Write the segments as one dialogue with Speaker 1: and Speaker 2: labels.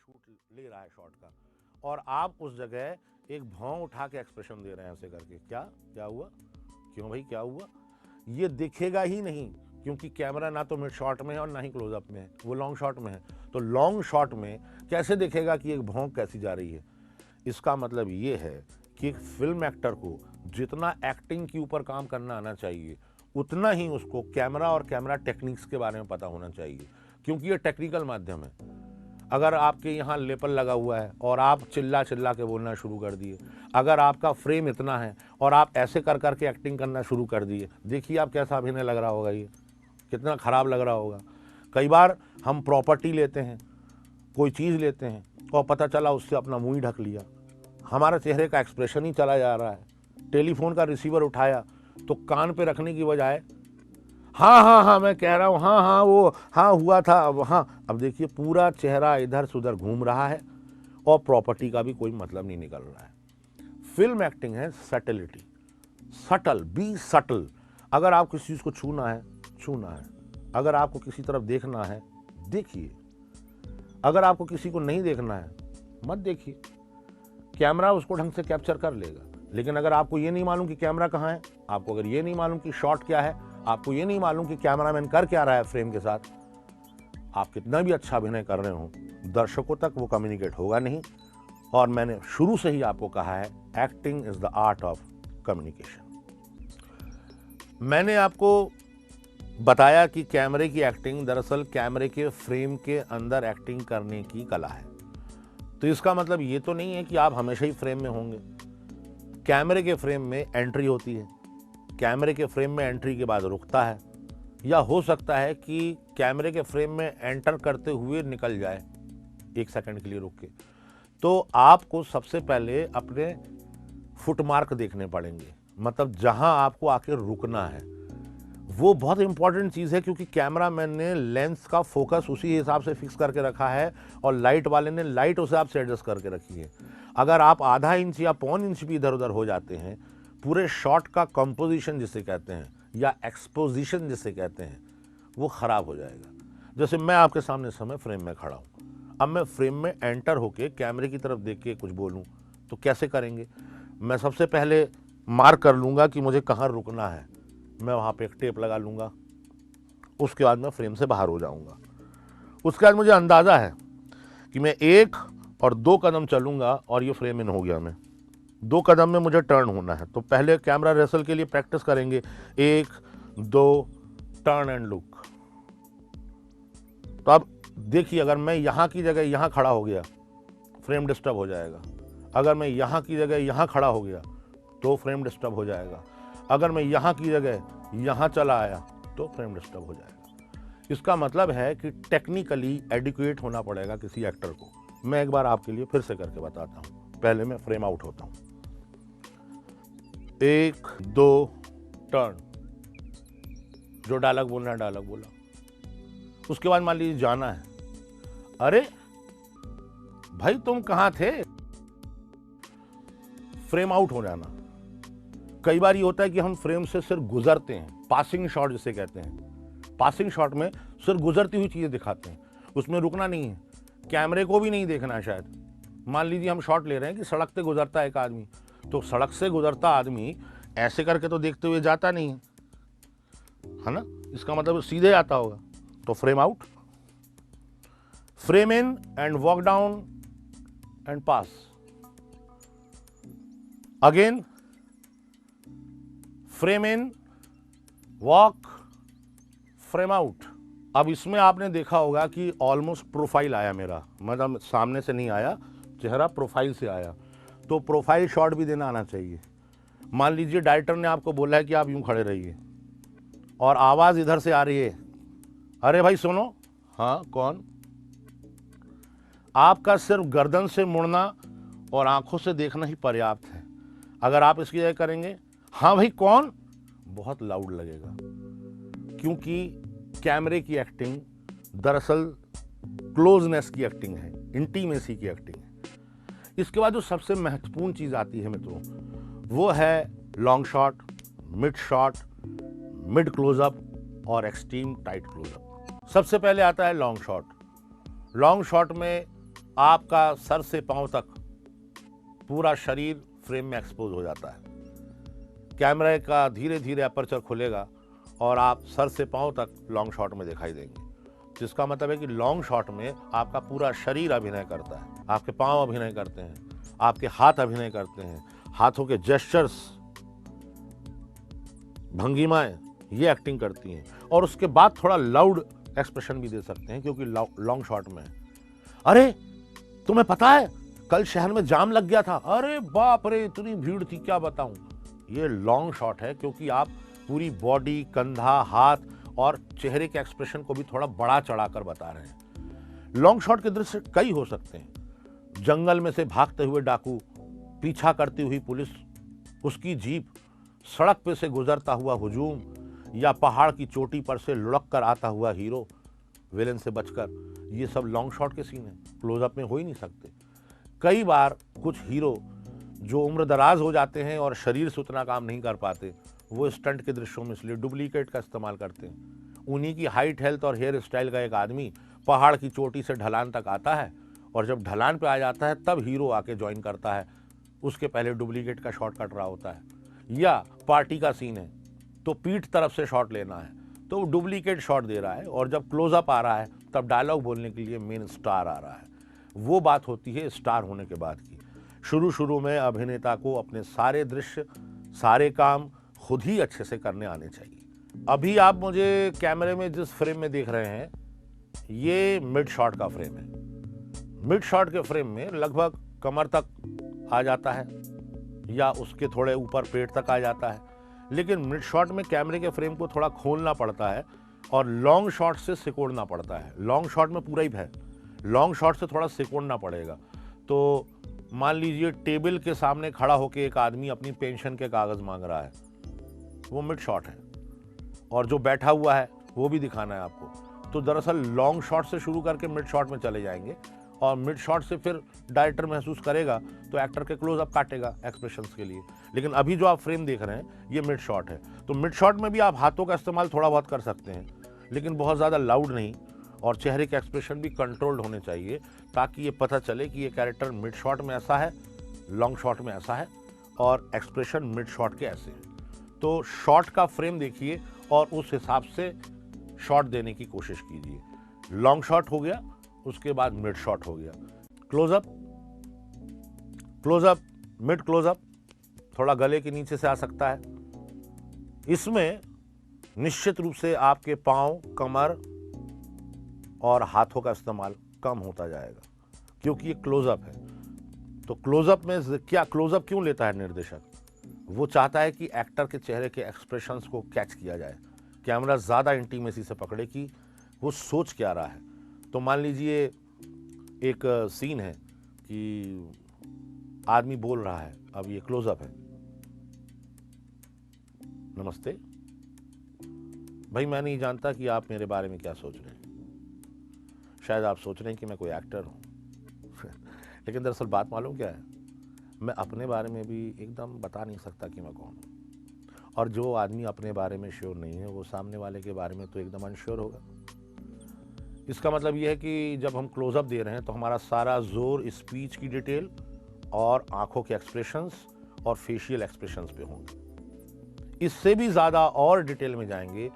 Speaker 1: Shoot ले रहा है शॉट का, और आप उस जगह एक भौं उठा के एक्सप्रेशन दे रहे हैं ऐसे करके, क्या क्या हुआ, क्यों भाई क्या हुआ, ये दिखेगा ही नहीं, क्योंकि कैमरा ना तो मिड शॉट में है और ना ही क्लोजअप में है, वो लॉन्ग शॉट में है। तो लॉन्ग शॉट में कैसे दिखेगा कि एक भौंक कैसी जा रही है। इसका मतलब ये है कि एक फिल्म एक्टर को जितना एक्टिंग के ऊपर काम करना आना चाहिए, उतना ही उसको कैमरा और कैमरा टेक्निक्स के बारे में पता होना चाहिए, क्योंकि ये टेक्निकल माध्यम है। अगर आपके यहाँ लेपल लगा हुआ है और आप चिल्ला चिल्ला के बोलना शुरू कर दिए, अगर आपका फ्रेम इतना है और आप ऐसे कर करके एक्टिंग करना शुरू कर दिए, देखिए आप कैसा अभिनय लग रहा होगा, ये कितना ख़राब लग रहा होगा। कई बार हम प्रॉपर्टी लेते हैं, कोई चीज़ लेते हैं और पता चला उससे अपना मुंह ही ढक लिया, हमारा चेहरे का एक्सप्रेशन ही चला जा रहा है। टेलीफोन का रिसीवर उठाया तो कान पे रखने की बजाय हाँ हाँ हाँ मैं कह रहा हूँ, हाँ हाँ वो हाँ हुआ था, अब देखिए पूरा चेहरा इधर से उधर घूम रहा है और प्रॉपर्टी का भी कोई मतलब नहीं निकल रहा है। फिल्म एक्टिंग है सटलिटी, सटल, बी सटल। अगर आप किसी चीज़ को छूना है, छूना है। अगर आपको किसी तरफ देखना है, देखिए। अगर आपको किसी को नहीं देखना है, मत देखिए, कैमरा उसको ढंग से कैप्चर कर लेगा। लेकिन अगर आपको ये नहीं मालूम कि कैमरा कहाँ है, आपको अगर ये नहीं मालूम कि शॉट क्या है, आपको ये नहीं मालूम कि कैमरामैन कर क्या रहा है फ्रेम के साथ, आप कितना भी अच्छा अभिनय कर रहे हो, दर्शकों तक वो कम्युनिकेट होगा नहीं। और मैंने शुरू से ही आपको कहा है, acting is the art of communication. मैंने आपको बताया कि कैमरे की एक्टिंग दरअसल कैमरे के फ्रेम के अंदर एक्टिंग करने की कला है। तो इसका मतलब ये तो नहीं है कि आप हमेशा ही फ्रेम में होंगे। कैमरे के फ्रेम में एंट्री होती है, कैमरे के फ्रेम में एंट्री के बाद रुकता है, या हो सकता है कि कैमरे के फ्रेम में एंटर करते हुए निकल जाए 1 सेकंड के लिए रुक के। तो आपको सबसे पहले अपने फुटमार्क देखने पड़ेंगे, मतलब जहां आपको आके रुकना है। वो बहुत इंपॉर्टेंट चीज़ है, क्योंकि कैमरामैन ने लेंस का फोकस उसी हिसाब से फिक्स करके रखा है और लाइट वाले ने लाइट उस हिसाब से एडजस्ट करके रखी है। अगर आप आधा इंच या पौन इंच भी इधर उधर हो जाते हैं, पूरे शॉट का कंपोजिशन जिसे कहते हैं या एक्सपोजिशन जिसे कहते हैं, वो ख़राब हो जाएगा। जैसे मैं आपके सामने इस समय फ्रेम में खड़ा हूँ, अब मैं फ्रेम में एंटर होके कैमरे की तरफ देख के कुछ बोलूँ तो कैसे करेंगे। मैं सबसे पहले मार्क कर लूँगा कि मुझे कहाँ रुकना है, मैं वहाँ पे एक टेप लगा लूँगा, उसके बाद मैं फ्रेम से बाहर हो जाऊँगा। उसके बाद मुझे अंदाज़ा है कि मैं 1 और 2 कदम चलूँगा और ये फ्रेम इन हो गया। मैं 2 कदम में मुझे टर्न होना है, तो पहले कैमरा रिहर्सल के लिए प्रैक्टिस करेंगे, 1 2 टर्न एंड लुक। तो अब देखिए, अगर मैं यहाँ की जगह यहाँ खड़ा हो गया, फ्रेम डिस्टर्ब हो जाएगा। अगर मैं यहाँ की जगह यहाँ खड़ा हो गया तो फ्रेम डिस्टर्ब हो जाएगा। अगर मैं यहाँ की जगह यहाँ चला आया तो फ्रेम डिस्टर्ब हो जाएगा। इसका मतलब है कि टेक्निकली एडिक्वेट होना पड़ेगा किसी एक्टर को। मैं एक बार आपके लिए फिर से करके बताता हूँ। पहले मैं फ्रेम आउट होता हूँ, 1 2 टर्न, जो डायलॉग बोलना है डायलॉग बोला। उसके बाद मान लीजिए जाना है, अरे भाई तुम कहाँ थे, फ्रेम आउट हो जाना। कई बार ये होता है कि हम फ्रेम से सिर्फ गुजरते हैं, पासिंग शॉट जिसे कहते हैं। पासिंग शॉट में सिर्फ गुजरती हुई चीज़ें दिखाते हैं, उसमें रुकना नहीं है, कैमरे को भी नहीं देखना है। शायद मान लीजिए हम शॉट ले रहे हैं कि सड़क से गुजरता है एक आदमी, तो सड़क से गुजरता आदमी ऐसे करके तो देखते हुए जाता नहीं है ना, इसका मतलब सीधे आता होगा। तो frame out, frame in and walk down and pass again, frame in, walk, frame out. अब इसमें आपने देखा होगा कि ऑलमोस्ट प्रोफाइल आया मेरा, मतलब सामने से नहीं आया, चेहरा प्रोफाइल से आया। तो प्रोफाइल शॉट भी देना आना चाहिए। मान लीजिए डायरेक्टर ने आपको बोला है कि आप यूं खड़े रहिए और आवाज़ इधर से आ रही है, अरे भाई सुनो, हाँ कौन। आपका सिर्फ गर्दन से मुड़ना और आंखों से देखना ही पर्याप्त है। अगर आप इसकी जगह करेंगे, हाँ भाई कौन, बहुत लाउड लगेगा, क्योंकि कैमरे की एक्टिंग दरअसल क्लोजनेस की एक्टिंग है, इंटीमेसी की एक्टिंग है। इसके बाद जो सबसे महत्वपूर्ण चीज़ आती है मित्रों, वो है long shot, mid shot, mid close up और एक्सट्रीम टाइट क्लोजअप। सबसे पहले आता है लॉन्ग शॉट। लॉन्ग शॉट में आपका सर से पांव तक पूरा शरीर फ्रेम में एक्सपोज हो जाता है। कैमरे का धीरे धीरे अपर्चर खुलेगा और आप सर से पांव तक लॉन्ग शॉट में दिखाई देंगे। जिसका मतलब है कि लॉन्ग शॉट में आपका पूरा शरीर अभिनय करता है, आपके पांव अभिनय करते हैं, आपके हाथ अभिनय करते हैं, हाथों के जेस्चर्स, भंगिमाएं, ये एक्टिंग करती हैं। और उसके बाद थोड़ा लाउड एक्सप्रेशन भी दे सकते हैं क्योंकि लॉन्ग शॉट में है। अरे तुम्हें पता है कल शहर में जाम लग गया था, अरे बाप रे इतनी भीड़ थी क्या बताऊं। ये लॉन्ग शॉट है क्योंकि आप पूरी बॉडी, कंधा, हाथ और चेहरे के एक्सप्रेशन को भी थोड़ा बड़ा चढ़ाकर बता रहे हैं। लॉन्ग शॉट के दृश्य कई हो सकते हैं। जंगल में से भागते हुए डाकू, पीछा करती हुई पुलिस, उसकी जीप, सड़क पे से गुजरता हुआ हुजूम, या पहाड़ की चोटी पर से लुढ़क कर आता हुआ हीरो विलेन से बचकर, ये सब लॉन्ग शॉट के सीन हैं, क्लोजअप में हो ही नहीं सकते। कई बार कुछ हीरो जो उम्र दराज हो जाते हैं और शरीर से उतना काम नहीं कर पाते, वो स्टंट के दृश्यों में इसलिए डुप्लीकेट का इस्तेमाल करते हैं। उन्हीं की हाइट, हेल्थ और हेयर स्टाइल का एक आदमी पहाड़ की चोटी से ढलान तक आता है और जब ढलान पे आ जाता है तब हीरो आके ज्वाइन करता है, उसके पहले डुप्लीकेट का शॉट कट रहा होता है। या पार्टी का सीन है तो पीठ तरफ से शॉट लेना है तो वो डुप्लीकेट शॉट दे रहा है और जब क्लोजअप आ रहा है तब डायलॉग बोलने के लिए मेन स्टार आ रहा है। वो बात होती है स्टार होने के बाद की। शुरू शुरू में अभिनेता को अपने सारे दृश्य, सारे काम खुद ही अच्छे से करने आने चाहिए। अभी आप मुझे कैमरे में जिस फ्रेम में देख रहे हैं, ये मिड शॉट का फ्रेम है। मिड शॉट के फ्रेम में लगभग कमर तक आ जाता है या उसके थोड़े ऊपर पेट तक आ जाता है, लेकिन मिड शॉट में कैमरे के फ्रेम को थोड़ा खोलना पड़ता है और लॉन्ग शॉट से सिकोड़ना पड़ता है। लॉन्ग शॉट में पूरा ही है, लॉन्ग शॉट से थोड़ा सिकोड़ना पड़ेगा। तो मान लीजिए टेबल के सामने खड़ा होकर एक आदमी अपनी पेंशन के कागज मांग रहा है, वो मिड शॉट है, और जो बैठा हुआ है वो भी दिखाना है आपको। तो दरअसल लॉन्ग शॉट से शुरू करके मिड शॉट में चले जाएंगे और मिड शॉट से फिर डायरेक्टर महसूस करेगा तो एक्टर के क्लोजअप काटेगा एक्सप्रेशंस के लिए। लेकिन अभी जो आप फ्रेम देख रहे हैं ये मिड शॉट है, तो मिड शॉट में भी आप हाथों का इस्तेमाल थोड़ा बहुत कर सकते हैं, लेकिन बहुत ज़्यादा लाउड नहीं, और चेहरे के एक्सप्रेशन भी कंट्रोल्ड होने चाहिए ताकि ये पता चले कि ये कैरेक्टर मिड शॉट में ऐसा है, लॉन्ग शॉट में ऐसा है, और एक्सप्रेशन मिड शॉट के ऐसे हैं। तो शॉट का फ्रेम देखिए और उस हिसाब से शॉट देने की कोशिश कीजिए। लॉन्ग शॉट हो गया, उसके बाद मिड शॉट हो गया, क्लोजअप, क्लोजअप, मिड क्लोजअप थोड़ा गले के नीचे से आ सकता है। इसमें निश्चित रूप से आपके पांव, कमर और हाथों का इस्तेमाल कम होता जाएगा क्योंकि ये क्लोजअप है। तो क्लोजअप में क्या, क्लोजअप क्यों लेता है निर्देशक? वो चाहता है कि एक्टर के चेहरे के एक्सप्रेशंस को कैच किया जाए, कैमरा ज़्यादा इंटीमेसी से पकड़े कि वो सोच क्या रहा है। तो मान लीजिए एक सीन है कि आदमी बोल रहा है, अब ये क्लोजअप है। नमस्ते भाई, मैं नहीं जानता कि आप मेरे बारे में क्या सोच रहे हैं। शायद आप सोच रहे हैं कि मैं कोई एक्टर हूँ लेकिन दरअसल बात मालूम क्या है, मैं अपने बारे में भी एकदम बता नहीं सकता कि मैं कौन हूँ। और जो आदमी अपने बारे में श्योर नहीं है वो सामने वाले के बारे में तो एकदम अनश्योर होगा। इसका मतलब यह है कि जब हम क्लोजअप दे रहे हैं तो हमारा सारा जोर स्पीच की डिटेल और आंखों के एक्सप्रेशंस और फेशियल एक्सप्रेशंस पे होंगे। इससे भी ज़्यादा और डिटेल में जाएंगे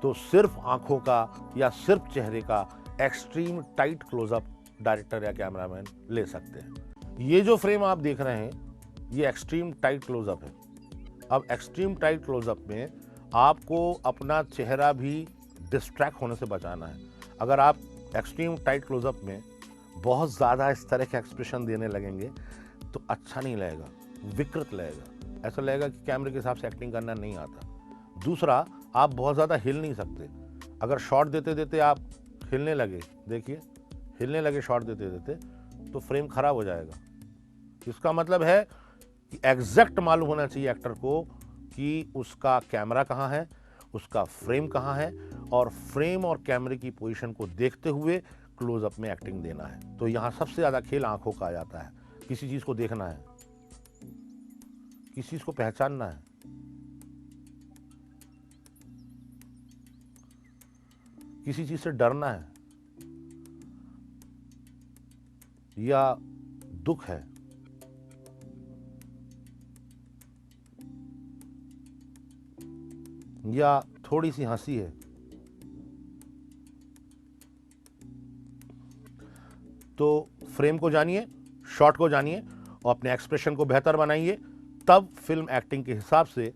Speaker 1: तो सिर्फ आंखों का या सिर्फ चेहरे का एक्सट्रीम टाइट क्लोजअप डायरेक्टर या कैमरामैन ले सकते हैं। ये जो फ्रेम आप देख रहे हैं ये एक्सट्रीम टाइट क्लोजअप है। अब एक्सट्रीम टाइट क्लोजअप में आपको अपना चेहरा भी डिस्ट्रैक्ट होने से बचाना है। अगर आप एक्सट्रीम टाइट क्लोजअप में बहुत ज़्यादा इस तरह के एक्सप्रेशन देने लगेंगे तो अच्छा नहीं लगेगा, विकृत लगेगा, ऐसा लगेगा कि कैमरे के हिसाब से एक्टिंग करना नहीं आता। दूसरा, आप बहुत ज़्यादा हिल नहीं सकते। अगर शॉट देते देते आप हिलने लगे, देखिए हिलने लगे शॉट देते देते, तो फ्रेम खराब हो जाएगा। इसका मतलब है कि एग्जैक्ट मालूम होना चाहिए एक्टर को कि उसका कैमरा कहाँ है, उसका फ्रेम कहाँ है, और फ्रेम और कैमरे की पोजीशन को देखते हुए क्लोजअप में एक्टिंग देना है। तो यहाँ सबसे ज़्यादा खेल आंखों का आ जाता है। किसी चीज़ को देखना है, किसी चीज़ को पहचानना है, किसी चीज़ से डरना है, या दुख है, या थोड़ी सी हंसी है, तो फ्रेम को जानिए, शॉट को जानिए और अपने एक्सप्रेशन को बेहतर बनाइए। तब फिल्म एक्टिंग के हिसाब से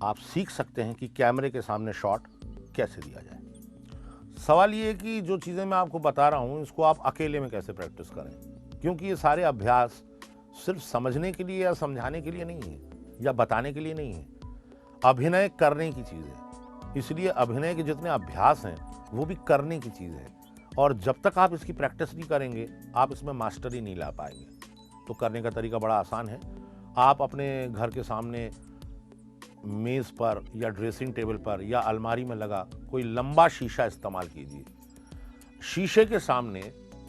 Speaker 1: आप सीख सकते हैं कि कैमरे के सामने शॉट कैसे दिया जाए। सवाल ये है कि जो चीज़ें मैं आपको बता रहा हूँ इसको आप अकेले में कैसे प्रैक्टिस करें, क्योंकि ये सारे अभ्यास सिर्फ समझने के लिए या समझाने के लिए नहीं है या बताने के लिए नहीं है। अभिनय करने की चीज़ है, इसलिए अभिनय के जितने अभ्यास हैं वो भी करने की चीज़ है, और जब तक आप इसकी प्रैक्टिस नहीं करेंगे आप इसमें मास्टरी नहीं ला पाएंगे। तो करने का तरीका बड़ा आसान है। आप अपने घर के सामने मेज़ पर या ड्रेसिंग टेबल पर या अलमारी में लगा कोई लंबा शीशा इस्तेमाल कीजिए। शीशे के सामने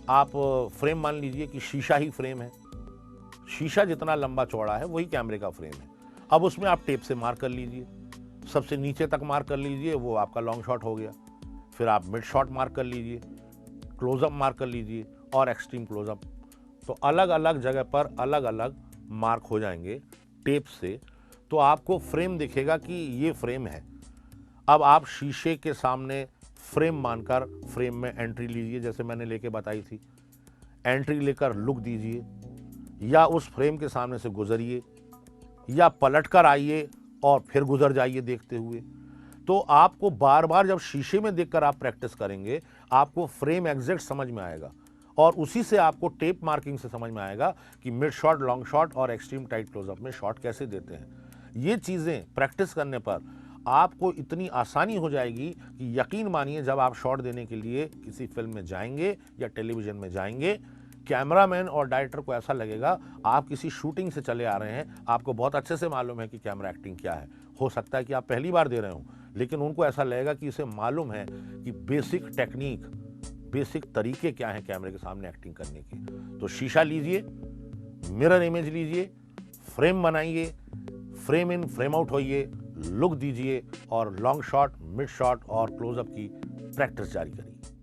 Speaker 1: आप फ्रेम मान लीजिए कि शीशा ही फ्रेम है, शीशा जितना लंबा चौड़ा है वही कैमरे का फ्रेम है। अब उसमें आप टेप से मार्क कर लीजिए, सबसे नीचे तक मार्क कर लीजिए, वो आपका लॉन्ग शॉट हो गया। फिर आप मिड शॉट मार्क कर लीजिए, क्लोजअप मार्क कर लीजिए और एक्सट्रीम क्लोजअप। तो अलग अलग जगह पर अलग अलग मार्क हो जाएंगे टेप से, तो आपको फ्रेम दिखेगा कि ये फ्रेम है। अब आप शीशे के सामने फ्रेम मानकर फ्रेम में एंट्री लीजिए, जैसे मैंने लेके बताई थी। एंट्री लेकर लुक दीजिए, या उस फ्रेम के सामने से गुजरिए, या पलट कर आइए और फिर गुजर जाइए देखते हुए। तो आपको बार बार जब शीशे में देखकर आप प्रैक्टिस करेंगे आपको फ्रेम एग्जैक्ट समझ में आएगा, और उसी से आपको टेप मार्किंग से समझ में आएगा कि मिड शॉट, लॉन्ग शॉट और एक्सट्रीम टाइट क्लोजअप में शॉट कैसे देते हैं। ये चीज़ें प्रैक्टिस करने पर आपको इतनी आसानी हो जाएगी कि यकीन मानिए जब आप शॉट देने के लिए किसी फिल्म में जाएंगे या टेलीविजन में जाएंगे, कैमरामैन और डायरेक्टर को ऐसा लगेगा आप किसी शूटिंग से चले आ रहे हैं। आपको बहुत अच्छे से मालूम है कि कैमरा एक्टिंग क्या है। हो सकता है कि आप पहली बार दे रहे हो, लेकिन उनको ऐसा लगेगा कि इसे मालूम है कि बेसिक टेक्निक, बेसिक तरीके क्या हैं कैमरे के सामने एक्टिंग करने के। तो शीशा लीजिए, मिरर इमेज लीजिए, फ्रेम बनाइए, फ्रेम इन फ्रेम आउट होइए, लुक दीजिए और लॉन्ग शॉट, मिड शॉट और क्लोजअप की प्रैक्टिस जारी करिए।